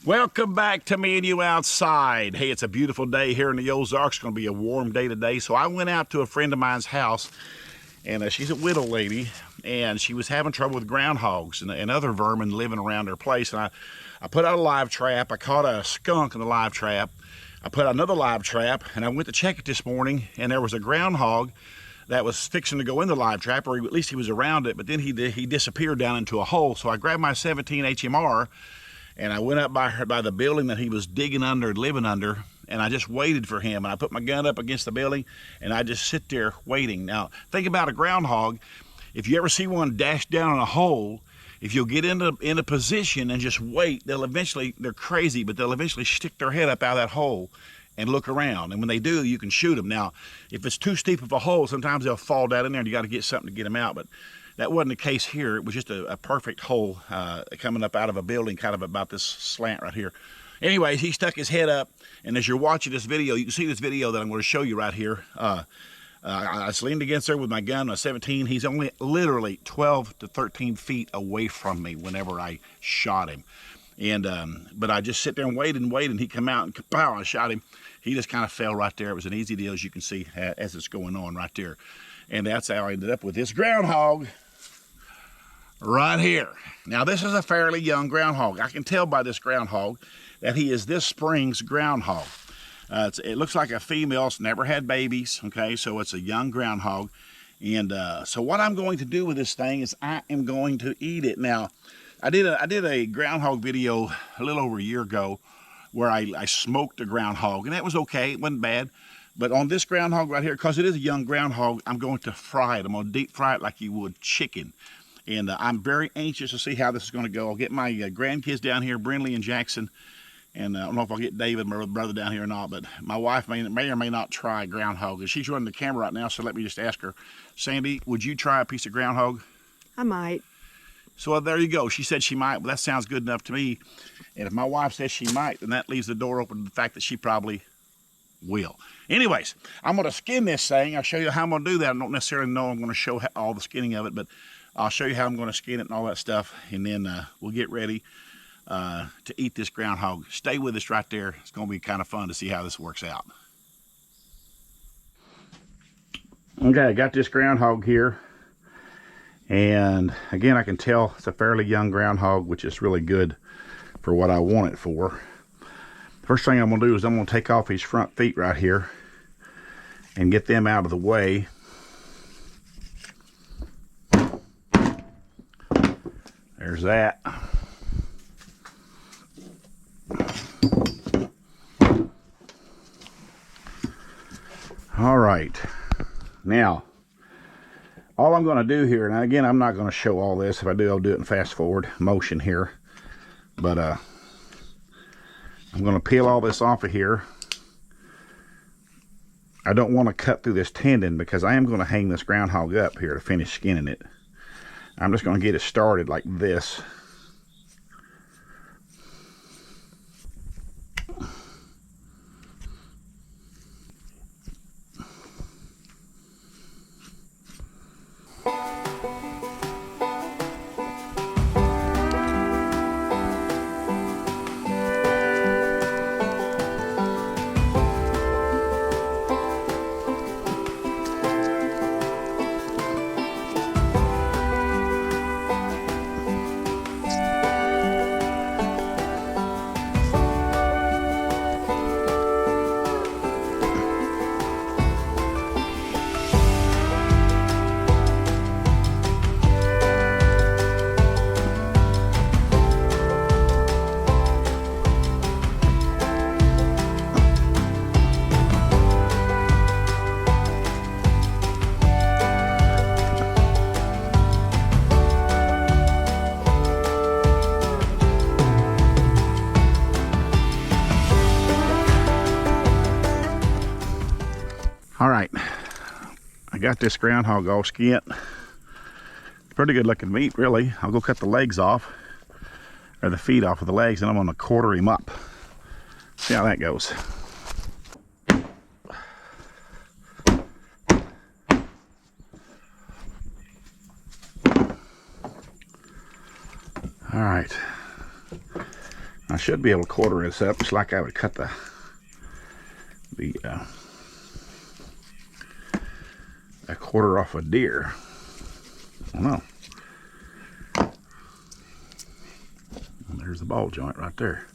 Welcome back to Me and You Outside. Hey, it's a beautiful day here in the Ozarks. It's going to be a warm day today. So I went out to a friend of mine's house, and she's a widow lady, and she was having trouble with groundhogs and other vermin living around her place. And I put out a live trap. I caught a skunk in the live trap. I put out another live trap, and I went to check it this morning, and there was a groundhog that was fixing to go in the live trap, or at least he was around it, but then he disappeared down into a hole. So I grabbed my 17 HMR, and I went up by the building that he was digging under and living under, and I just waited for him. And I put my gun up against the building, and I just sit there waiting. Now, think about a groundhog. If you ever see one dash down in a hole, if you'll get in a position and just wait, they're crazy, but they'll eventually stick their head up out of that hole and look around. And when they do, you can shoot them. Now, if it's too steep of a hole, sometimes they'll fall down in there, and you got to get something to get them out. But that wasn't the case here. It was just a perfect hole coming up out of a building, kind of about this slant right here. Anyways, he stuck his head up, and as you're watching this video, you can see this video that I'm going to show you right here. I leaned against there with my gun, my 17. He's only literally 12 to 13 feet away from me whenever I shot him. And but I just sit there and wait, and he come out, and pow, I shot him. He just kind of fell right there. It was an easy deal, as you can see, as it's going on right there. And that's how I ended up with this groundhog right here. Now, this is a fairly young groundhog. I can tell by this groundhog that he is this spring's groundhog. It looks like a female. It's never had babies, okay? So it's a young groundhog. And so what I'm going to do with this thing is I am going to eat it. Now, I did a groundhog video a little over a year ago where I smoked a groundhog, and that was okay. It wasn't bad. But on this groundhog right here, because it is a young groundhog, I'm going to fry it. I'm going to deep fry it like you would chicken. And I'm very anxious to see how this is going to go. I'll get my grandkids down here, Brinley and Jackson. And I don't know if I'll get David, my brother, down here or not. But my wife may or may not try groundhog. And she's running the camera right now, so let me just ask her. Sandy, would you try a piece of groundhog? I might. So there you go. She said she might. Well, that sounds good enough to me. And if my wife says she might, then that leaves the door open to the fact that she probably will. Anyways, I'm going to skin this thing. I'll show you how I'm going to do that. I don't necessarily know I'm going to show all the skinning of it, but I'll show you how I'm going to skin it and all that stuff. And then we'll get ready to eat this groundhog. Stay with us right there. It's going to be kind of fun to see how this works out. Okay, I got this groundhog here. And again, I can tell it's a fairly young groundhog, which is really good for what I want it for. First thing I'm going to do is I'm going to take off his front feet right here and get them out of the way. There's that. All right. Now, all I'm going to do here, and again, I'm not going to show all this. If I do, I'll do it in fast forward motion here. But I'm going to peel all this off of here. I don't want to cut through this tendon because I am going to hang this groundhog up here to finish skinning it. I'm just going to get it started like this. All right, I got this groundhog all skinned. Pretty good looking meat, really. I'll go cut the legs off, or the feet off of the legs, and I'm gonna quarter him up. See how that goes. All right, I should be able to quarter this up just like I would cut the a quarter off a deer. I don't know. There's the ball joint right there.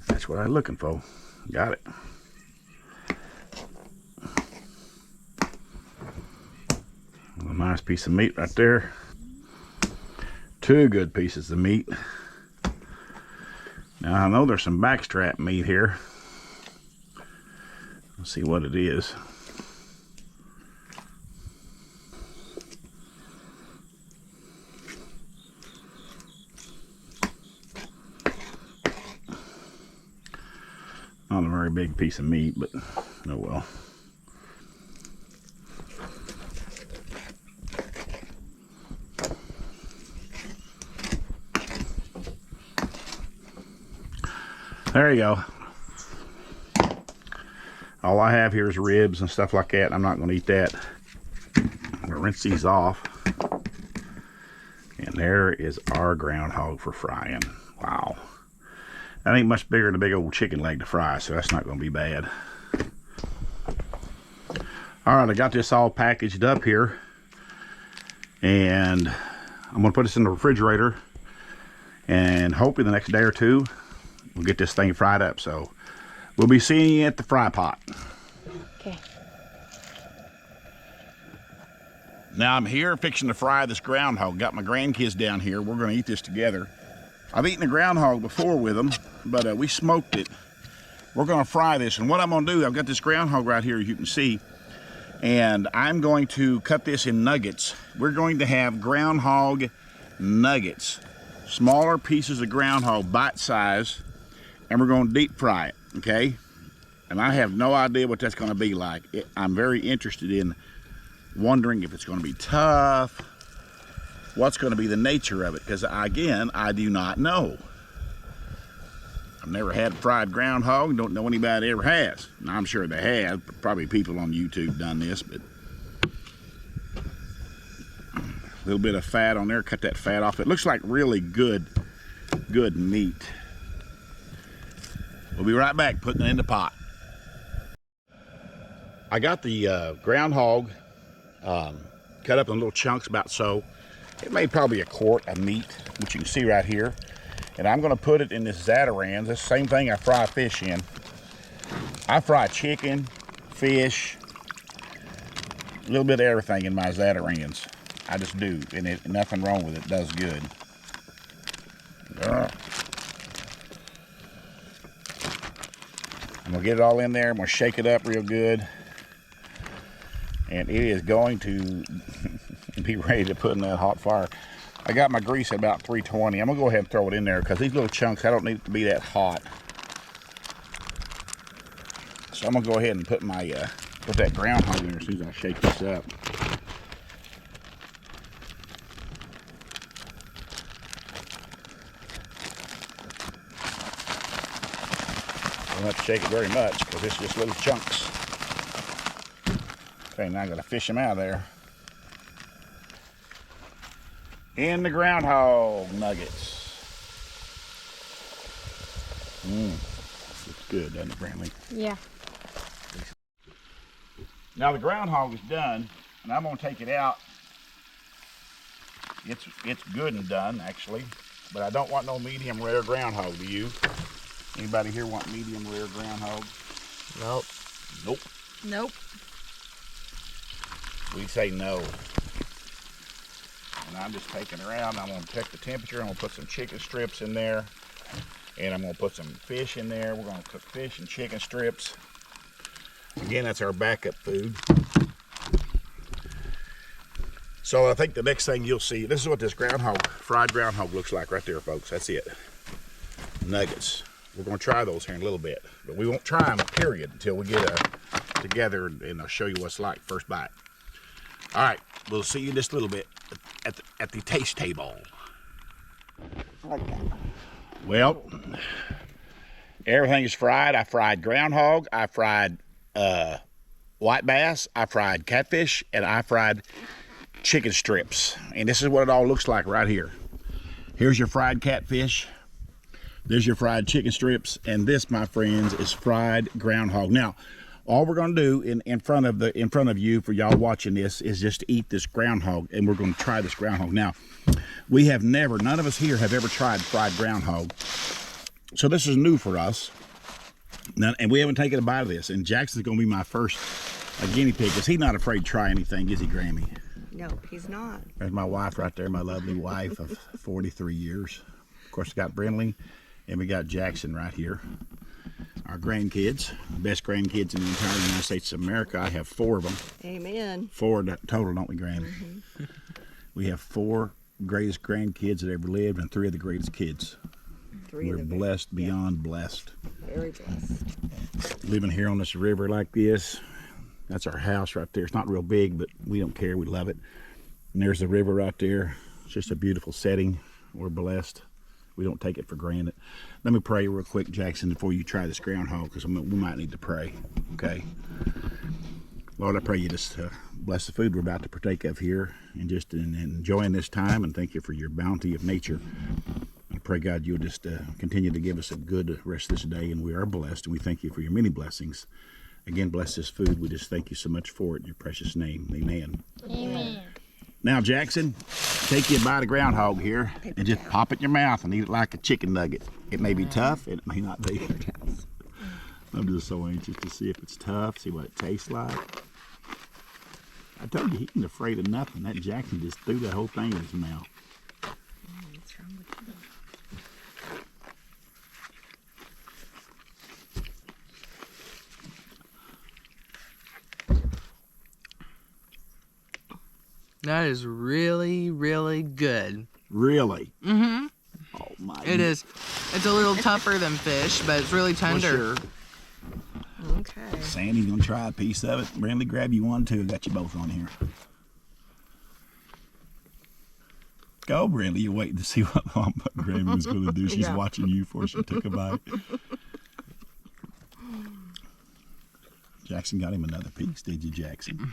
That's what I'm looking for. Got it. A nice piece of meat right there. Two good pieces of meat. Now I know there's some backstrap meat here. Let's see what it is. Not a very big piece of meat, but oh well. There you go. All I have here is ribs and stuff like that. I'm not going to eat that. I'm going to rinse these off. And there is our groundhog for frying. Wow. That ain't much bigger than a big old chicken leg to fry, so that's not going to be bad. Alright, I got this all packaged up here. And I'm going to put this in the refrigerator. And hopefully the next day or two, we'll get this thing fried up. So we'll be seeing you at the fry pot. Okay. Now I'm here fixing to fry this groundhog. Got my grandkids down here. We're going to eat this together. I've eaten a groundhog before with them, but we smoked it. We're going to fry this. And what I'm going to do, I've got this groundhog right here, as you can see. And I'm going to cut this in nuggets. We're going to have groundhog nuggets. Smaller pieces of groundhog, bite size. And we're going to deep fry it, okay? And I have no idea what that's going to be like. I'm very interested in wondering if it's going to be tough, what's going to be the nature of it, because again, I do not know. I've never had fried groundhog, don't know anybody that ever has. Now, I'm sure they have, probably people on YouTube done this, but a little bit of fat on there, cut that fat off. It looks like really good meat. We'll be right back putting it in the pot. I got the groundhog cut up in little chunks about so. It made probably a quart of meat, which you can see right here. And I'm going to put it in this Zatarain's. This same thing I fry fish in. I fry chicken, fish, a little bit of everything in my Zatarain's. I just do, and nothing wrong with it. It does good. I'm going to get it all in there. I'm going to shake it up real good. And it is going to be ready to put in that hot fire. I got my grease at about 320. I'm going to go ahead and throw it in there because these little chunks, I don't need it to be that hot. So I'm going to go ahead and put my put that groundhog in there as soon as I shake this up. I don't have to shake it very much because it's just little chunks. Okay, now I got to fish them out of there. In the groundhog nuggets. Looks good, doesn't it, Brantley? Yeah. Now the groundhog is done, and I'm going to take it out. It's good and done, actually, but I don't want no medium rare groundhog. Do you? Anybody here want medium rare groundhog? Nope. Nope. Nope. We say no. And I'm just taking her out. I'm going to check the temperature. I'm going to put some chicken strips in there. And I'm going to put some fish in there. We're going to cook fish and chicken strips. Again, that's our backup food. So I think the next thing you'll see, this is what this groundhog, fried groundhog looks like right there, folks. That's it. Nuggets. We're going to try those here in a little bit. But we won't try them, period, until we get together and I'll show you what's like first bite. All right, we'll see you in just a little bit at the taste table. Well, everything is fried. I fried groundhog, I fried white bass, I fried catfish, and I fried chicken strips. And this is what it all looks like right here. Here's your fried catfish. There's your fried chicken strips, and this, my friends, is fried groundhog. Now, all we're gonna do in front of you for y'all watching this is just eat this groundhog, and we're gonna try this groundhog. Now, none of us here have ever tried fried groundhog, so this is new for us. Now, and we haven't taken a bite of this, and Jackson's gonna be my first guinea pig, because he's not afraid to try anything, is he, Grammy? No, he's not. There's my wife right there, my lovely wife of 43 years. Of course, we got Brindley, and we got Jackson right here. Our grandkids, best grandkids in the entire United States of America. I have 4 of them. Amen. 4 total, don't we, Grammy? Mm-hmm. We have 4 greatest grandkids that ever lived, and 3 of the greatest kids. We're blessed beyond blessed. Very blessed. Living here on this river like this. That's our house right there. It's not real big, but we don't care. We love it. And there's the river right there. It's just a beautiful setting. We're blessed. We don't take it for granted. Let me pray real quick, Jackson, before you try this groundhog, because we might need to pray, okay? Lord, I pray you just bless the food we're about to partake of here, and just in enjoying this time, and thank you for your bounty of nature. I pray, God, you'll just continue to give us a good rest of this day, and we are blessed, and we thank you for your many blessings. Again, bless this food. We just thank you so much for it in your precious name. Amen. Amen. Now, Jackson, take you a bite of groundhog here and just pop it in your mouth and eat it like a chicken nugget. It may be tough, it may not be. I'm just so anxious to see if it's tough, see what it tastes like. I told you, he ain't afraid of nothing. That Jackson just threw the whole thing in his mouth. What's wrong with him? That is really, really good. Really? Mm-hmm. Oh my. It is. It's a little tougher than fish, but it's really tender. Well, sure. Okay. Sandy's gonna try a piece of it. Brandley, grab you one too. I got you both on here. Go, Brandley. You're waiting to see what Grammy was gonna do. She's watching you before she took a bite. Jackson got him another piece, did you, Jackson?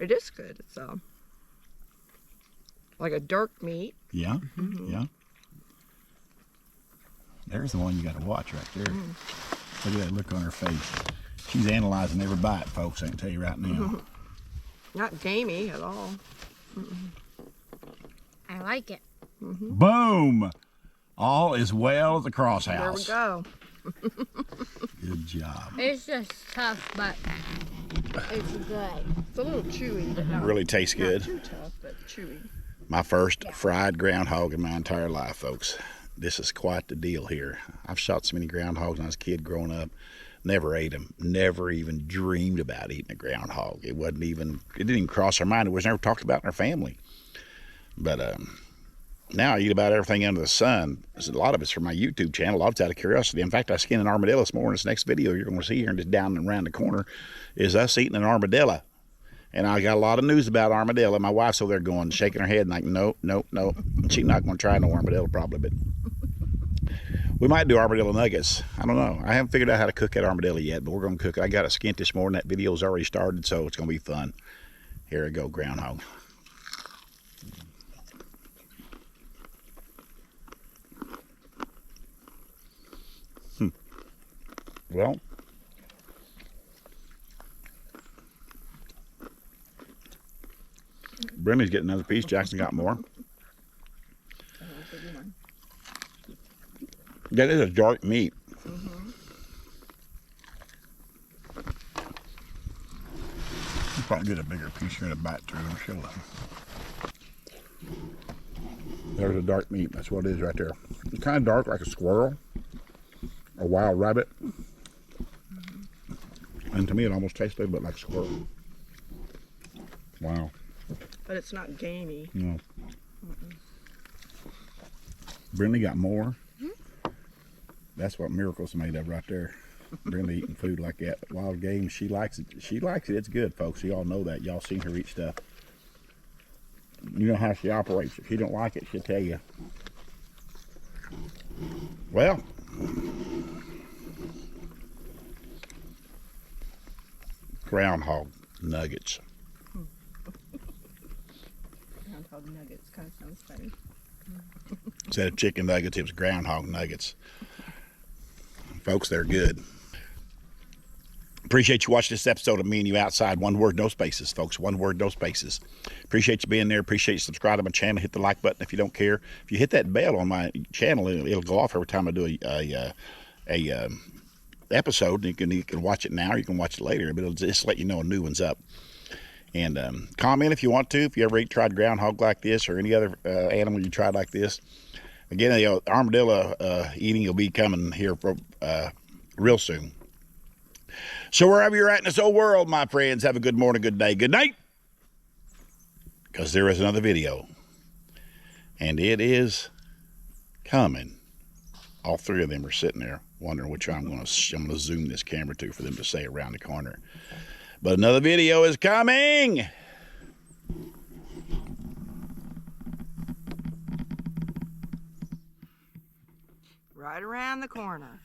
It is good. It's like a dark meat. Yeah, yeah. There's the one you got to watch right there. Look at that look on her face. She's analyzing every bite, folks. I can tell you right now. Not gamey at all. I like it. Boom! All is well at the cross There we house. go. Good job. It's just tough, but it's good. It's a little chewy, but not, Really tastes good. not too tough, but chewy. My first fried groundhog in my entire life, folks. This is quite the deal here. I've shot so many groundhogs when I was a kid growing up. Never ate them. Never even dreamed about eating a groundhog. It didn't even cross our mind. It was never talked about in our family. But now I eat about everything under the sun. A lot of it's from my YouTube channel. A lot of it's out of curiosity. In fact, I skinned an armadillo this morning. This next video you're going to see here, and just down and around the corner, is us eating an armadillo. And I got a lot of news about armadillo. My wife's over there going, shaking her head, like, nope, nope, nope. She's not going to try no armadillo probably, but we might do armadillo nuggets. I don't know. I haven't figured out how to cook that armadillo yet, but we're going to cook it. I got it skinned this morning. That video's already started, so it's going to be fun. Here we go, groundhog. Well, Brennan's getting another piece. Jackson got more. That is a dark meat. You probably get a bigger piece here in a bite through and show them. There's a dark meat. That's what it is right there. It's kind of dark, like a squirrel, a wild rabbit. And to me, it almost tastes a little bit like squirrel. Wow. But it's not gamey. No. Brindley got more. That's what miracles made of right there. Brindley eating food like that. Wild game. She likes it. She likes it. It's good, folks. You all know that. Y'all seen her eat stuff. You know how she operates. If she don't like it, she'll tell you. Well. Groundhog nuggets. groundhog nuggets. Kind of sounds funny. Instead of chicken nuggets, it was groundhog nuggets. Folks, they're good. Appreciate you watching this episode of Me and You Outside. One word, no spaces, folks. One word, no spaces. Appreciate you being there. Appreciate you subscribing to my channel. Hit the like button if you don't care. If you hit that bell on my channel, it'll go off every time I do a episode. You can watch it now or you can watch it later, but it'll just let you know a new one's up. And comment if you want to, if you ever tried groundhog like this or any other animal you tried like this. Again, the armadillo eating will be coming here for, real soon. So wherever you're at in this old world, my friends, have a good morning, good day, good night. Because there is another video. And it is coming. All three of them are sitting there wondering which one I'm going to zoom this camera to for them to say around the corner. But another video is coming. Right around the corner.